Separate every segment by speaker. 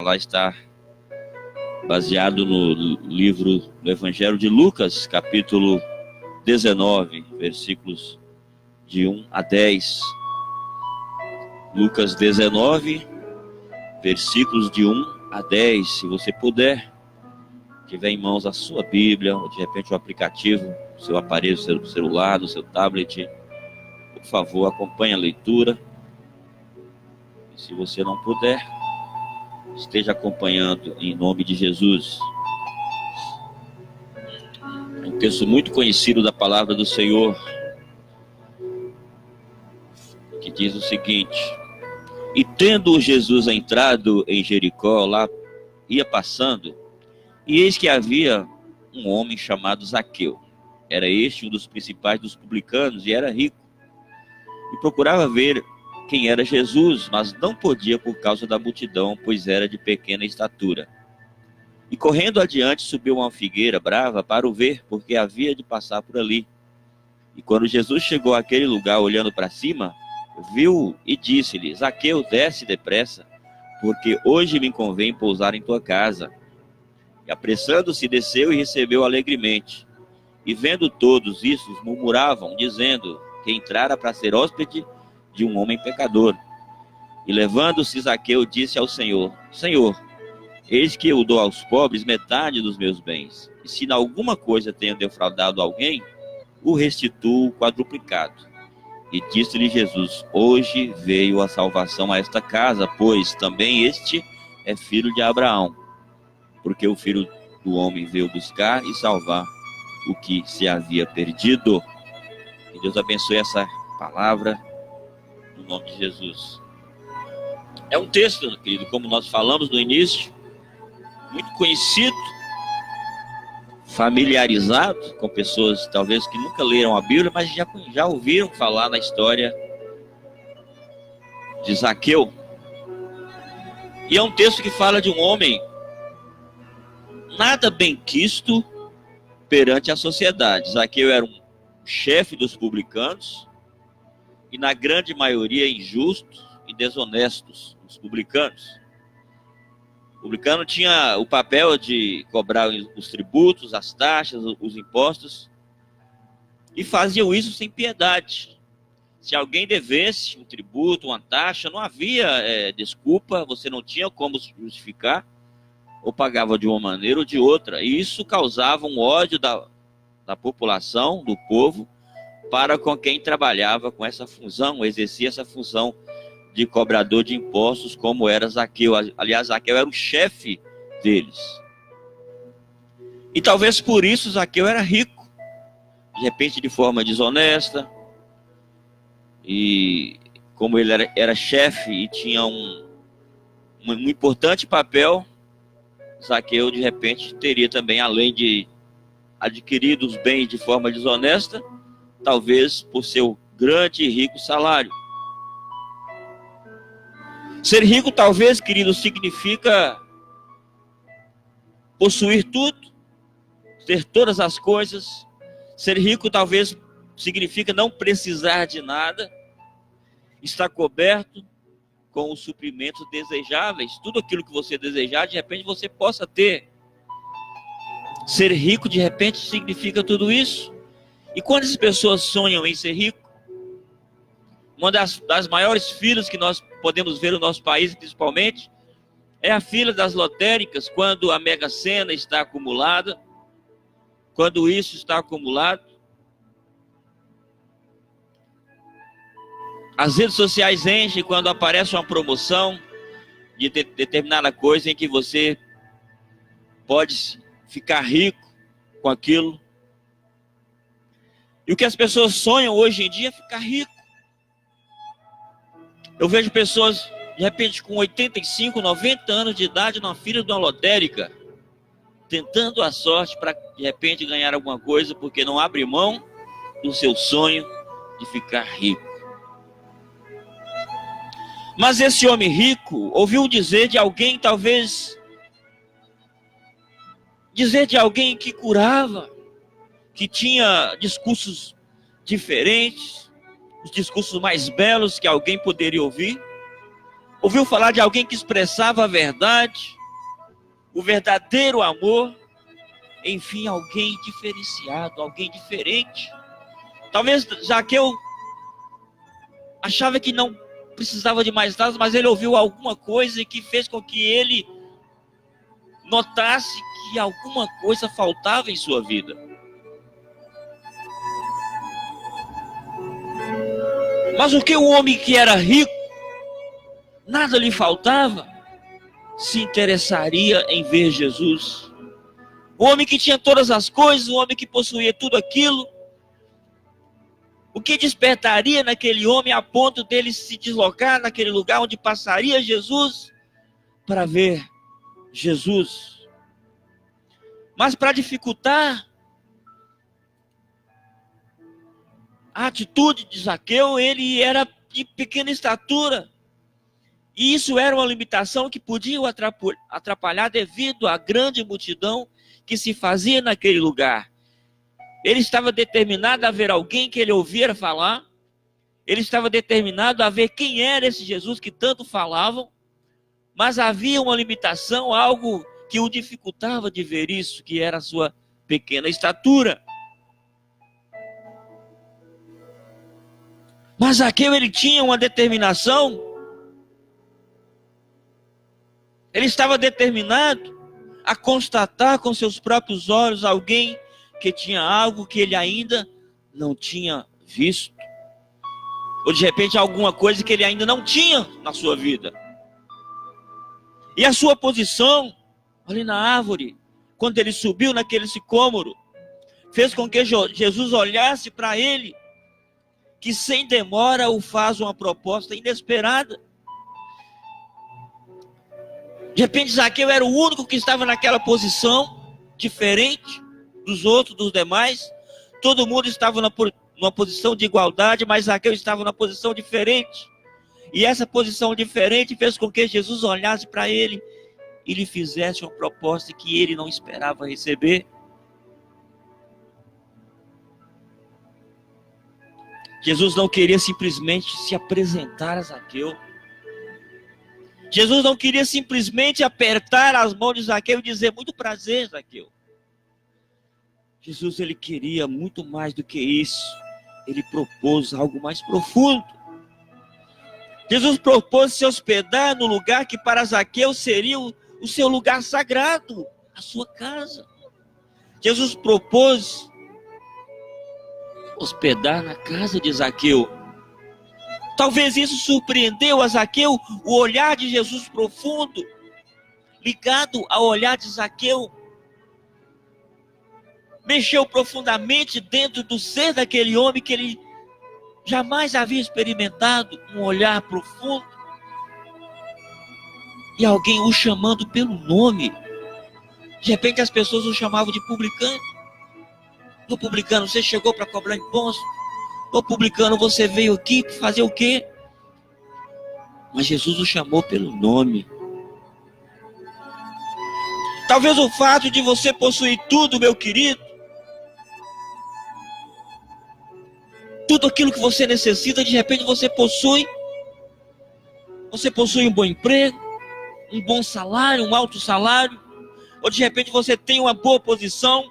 Speaker 1: Lá está baseado no livro do Evangelho de Lucas, capítulo 19, versículos de 1 a 10. Lucas 19, versículos de 1 a 10. Se você puder, tiver em mãos a sua Bíblia, ou de repente o aplicativo, o seu aparelho, o seu celular, o seu tablet, por favor, acompanhe a leitura. E se você não puder, esteja acompanhando em nome de Jesus. É um texto muito conhecido da palavra do Senhor, que diz o seguinte: e tendo Jesus entrado em Jericó, lá ia passando, e eis que havia um homem chamado Zaqueu. Era este um dos principais dos publicanos e era rico. E procurava ver quem era Jesus, mas não podia por causa da multidão, pois era de pequena estatura. E correndo adiante, subiu uma figueira brava para o ver, porque havia de passar por ali. E quando Jesus chegou àquele lugar, olhando para cima, viu e disse-lhe: Zaqueu, desce depressa, porque hoje me convém pousar em tua casa. E apressando-se, desceu e recebeu alegremente. E vendo todos isso, murmuravam, dizendo que entrara para ser hóspede de um homem pecador. E levando-se Zaqueu, disse ao Senhor: Senhor, eis que eu dou aos pobres metade dos meus bens. E se em alguma coisa tenho defraudado alguém, o restituo quadruplicado. E disse-lhe Jesus: hoje veio a salvação a esta casa, pois também este é filho de Abraão. Porque o Filho do Homem veio buscar e salvar o que se havia perdido. Que Deus abençoe essa palavra, no nome de Jesus. É um texto, querido, como nós falamos no início, muito conhecido, familiarizado com pessoas talvez que nunca leram a Bíblia, mas já ouviram falar na história de Zaqueu. E é um texto que fala de um homem nada benquisto perante a sociedade. Zaqueu era um chefe dos publicanos e na grande maioria injustos e desonestos, os publicanos. O publicano tinha o papel de cobrar os tributos, as taxas, os impostos, e faziam isso sem piedade. Se alguém devesse um tributo, uma taxa, não havia desculpa, você não tinha como justificar, ou pagava de uma maneira ou de outra. E isso causava um ódio da população, do povo, para com quem trabalhava com essa função, exercia essa função de cobrador de impostos, como era Zaqueu. Aliás, Zaqueu era o chefe deles. E talvez por isso Zaqueu era rico, de repente de forma desonesta. E como ele era chefe e tinha um importante papel, Zaqueu de repente teria também, além de adquirir os bens de forma desonesta, talvez por seu grande e rico salário. Ser rico, talvez, querido, significa possuir tudo, ter todas as coisas. Ser rico, talvez, significa não precisar de nada, estar coberto com os suprimentos desejáveis. Tudo aquilo que você desejar, de repente, você possa ter. Ser rico, de repente, significa tudo isso. E quantas pessoas sonham em ser rico? Uma das maiores filas que nós podemos ver no nosso país, principalmente, é a fila das lotéricas, quando a Mega Sena está acumulada, quando isso está acumulado. As redes sociais enchem quando aparece uma promoção de determinada coisa em que você pode ficar rico com aquilo. E o que as pessoas sonham hoje em dia é ficar rico. Eu vejo pessoas, de repente, com 85, 90 anos de idade, na fila de uma lotérica, tentando a sorte para, de repente, ganhar alguma coisa, porque não abre mão do seu sonho de ficar rico. Mas esse homem rico ouviu dizer de alguém, talvez, dizer de alguém que curava, que tinha discursos diferentes, os discursos mais belos que alguém poderia ouvir. ouviu falar de alguém que expressava a verdade, o verdadeiro amor, enfim, alguém diferenciado, alguém diferente. Talvez Zaqueu achava que não precisava de mais nada, mas ele ouviu alguma coisa que fez com que ele notasse que alguma coisa faltava em sua vida. Mas o que o homem que era rico, nada lhe faltava, se interessaria em ver Jesus? O homem que tinha todas as coisas, o homem que possuía tudo aquilo, o que despertaria naquele homem a ponto dele se deslocar naquele lugar onde passaria Jesus para ver Jesus? Mas para dificultar a atitude de Zaqueu, ele era de pequena estatura. E isso era uma limitação que podia o atrapalhar devido à grande multidão que se fazia naquele lugar. Ele estava determinado a ver alguém que ele ouvira falar. Ele estava determinado a ver quem era esse Jesus que tanto falavam. Mas havia uma limitação, algo que o dificultava de ver isso, que era a sua pequena estatura. Mas Zaqueu, ele tinha uma determinação. Ele estava determinado a constatar com seus próprios olhos alguém que tinha algo que ele ainda não tinha visto. Ou de repente alguma coisa que ele ainda não tinha na sua vida. E a sua posição ali na árvore, quando ele subiu naquele sicômoro, fez com que Jesus olhasse para ele, que sem demora o faz uma proposta inesperada. De repente Zaqueu era o único que estava naquela posição, diferente dos outros, dos demais. Todo mundo estava numa posição de igualdade, mas Zaqueu estava numa posição diferente. E essa posição diferente fez com que Jesus olhasse para ele e lhe fizesse uma proposta que ele não esperava receber. Jesus não queria simplesmente se apresentar a Zaqueu. Jesus não queria simplesmente apertar as mãos de Zaqueu e dizer: muito prazer, Zaqueu. Jesus, ele queria muito mais do que isso. Ele propôs algo mais profundo. Jesus propôs se hospedar no lugar que para Zaqueu seria o seu lugar sagrado, a sua casa. Jesus propôs hospedar na casa de Zaqueu. Talvez isso surpreendeu a Zaqueu, o olhar de Jesus profundo, ligado ao olhar de Zaqueu, mexeu profundamente dentro do ser daquele homem que ele jamais havia experimentado, um olhar profundo. E alguém o chamando pelo nome. De repente as pessoas o chamavam de publicano. Ô publicano, você chegou para cobrar imposto? Ô publicano, você veio aqui para fazer o quê? Mas Jesus o chamou pelo nome. Talvez o fato de você possuir tudo, meu querido, tudo aquilo que você necessita, de repente você possui. Você possui um bom emprego, um bom salário, um alto salário, ou de repente você tem uma boa posição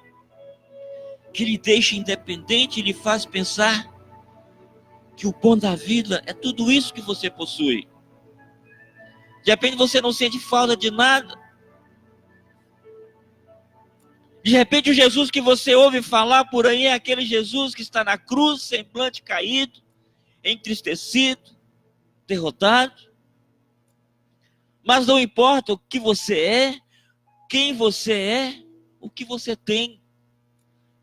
Speaker 1: que lhe deixa independente e lhe faz pensar que o bom da vida é tudo isso que você possui. De repente você não sente falta de nada. De repente o Jesus que você ouve falar por aí é aquele Jesus que está na cruz, semblante caído, entristecido, derrotado. Mas não importa o que você é, quem você é, o que você tem.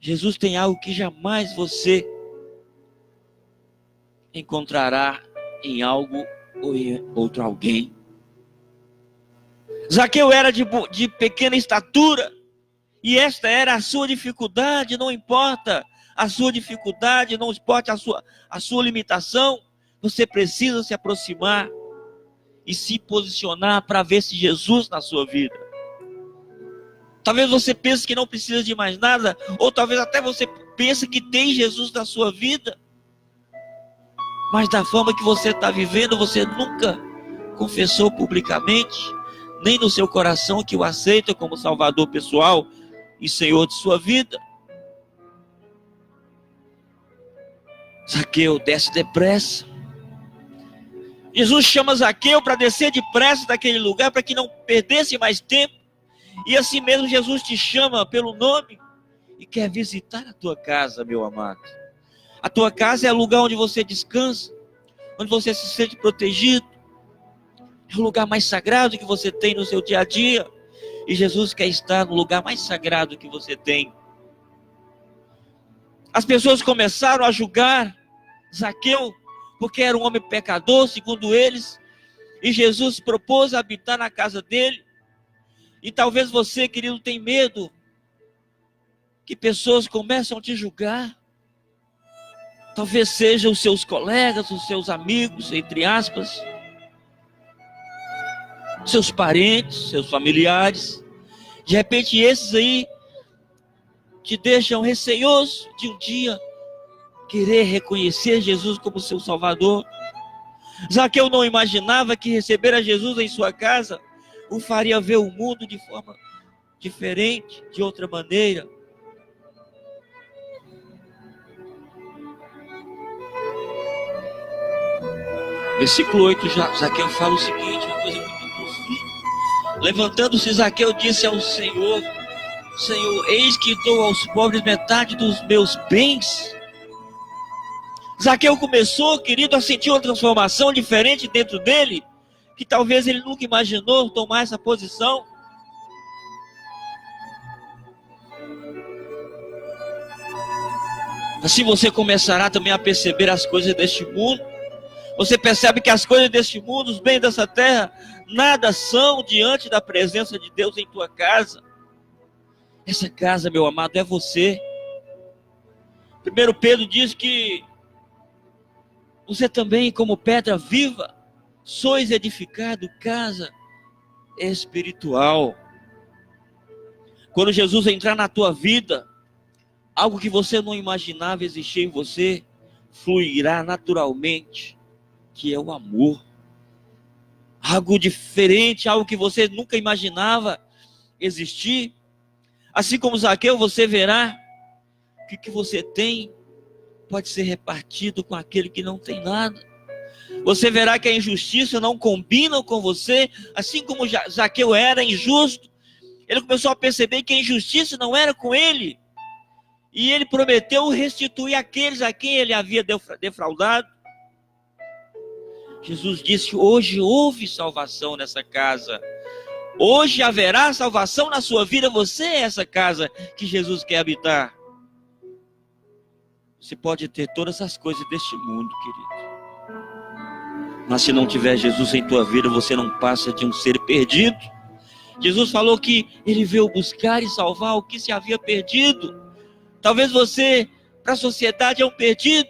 Speaker 1: Jesus tem algo que jamais você encontrará em algo ou em outro alguém. Zaqueu era de pequena estatura, e esta era a sua dificuldade. Não importa a sua dificuldade, não importa a sua limitação, você precisa se aproximar e se posicionar para ver se Jesus na sua vida. Talvez você pense que não precisa de mais nada, ou talvez até você pense que tem Jesus na sua vida, mas da forma que você está vivendo, você nunca confessou publicamente, nem no seu coração que o aceita como Salvador pessoal e Senhor de sua vida. Zaqueu, desce depressa. Jesus chama Zaqueu para descer depressa daquele lugar, para que não perdesse mais tempo. E assim mesmo Jesus te chama pelo nome e quer visitar a tua casa, meu amado. A tua casa é o lugar onde você descansa, onde você se sente protegido. É o lugar mais sagrado que você tem no seu dia a dia. E Jesus quer estar no lugar mais sagrado que você tem. As pessoas começaram a julgar Zaqueu, porque era um homem pecador, segundo eles. E Jesus propôs habitar na casa dele. E talvez você, querido, tenha medo que pessoas começam a te julgar. Talvez sejam os seus colegas, os seus amigos, entre aspas, seus parentes, seus familiares. De repente esses aí te deixam receoso de um dia querer reconhecer Jesus como seu Salvador. Zaqueu não imaginava que receber a Jesus em sua casa o faria ver o mundo de forma diferente, de outra maneira. Versículo 8, Zaqueu fala o seguinte, uma coisa muito profunda. Levantando-se, Zaqueu disse ao Senhor: Senhor, eis que dou aos pobres metade dos meus bens. Zaqueu começou, querido, a sentir uma transformação diferente dentro dele, que talvez ele nunca imaginou tomar essa posição. Assim você começará também a perceber as coisas deste mundo. Você percebe que as coisas deste mundo, os bens dessa terra, nada são diante da presença de Deus em tua casa. Essa casa, meu amado, é você. 1 Pedro diz que você também, como pedra viva, sois edificado casa espiritual. Quando Jesus entrar na tua vida, algo que você não imaginava existir em você, fluirá naturalmente, que é o amor. Algo diferente, algo que você nunca imaginava existir. Assim como Zaqueu, você verá que o que você tem pode ser repartido com aquele que não tem nada. Você verá que a injustiça não combina com você, assim como Zaqueu era injusto. Ele começou a perceber que a injustiça não era com ele. E ele prometeu restituir aqueles a quem ele havia defraudado. Jesus disse: hoje houve salvação nessa casa. Hoje haverá salvação na sua vida. Você é essa casa que Jesus quer habitar. Você pode ter todas as coisas deste mundo, querido, mas se não tiver Jesus em tua vida, você não passa de um ser perdido. Jesus falou que ele veio buscar e salvar o que se havia perdido. Talvez você, para a sociedade, é um perdido.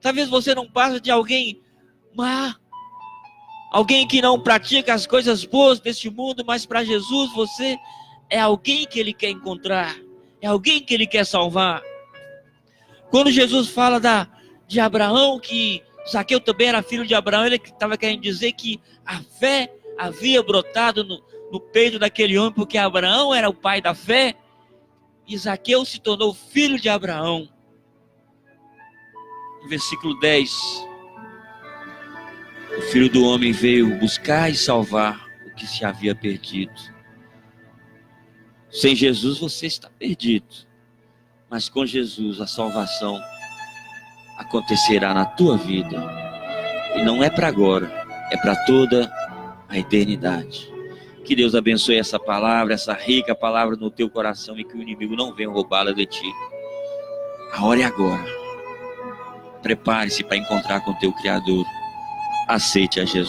Speaker 1: Talvez você não passe de alguém má, alguém que não pratica as coisas boas deste mundo, mas para Jesus você é alguém que ele quer encontrar, é alguém que ele quer salvar. Quando Jesus fala de Abraão, que Zaqueu também era filho de Abraão, ele estava querendo dizer que a fé havia brotado no peito daquele homem, porque Abraão era o pai da fé, e Zaqueu se tornou filho de Abraão. No versículo 10, o Filho do Homem veio buscar e salvar o que se havia perdido. Sem Jesus você está perdido, mas com Jesus a salvação acontecerá na tua vida. E não é para agora, é para toda a eternidade. Que Deus abençoe essa palavra, essa rica palavra no teu coração, e que o inimigo não venha roubá-la de ti. A hora é agora. Prepare-se para encontrar com o teu Criador. Aceite a Jesus.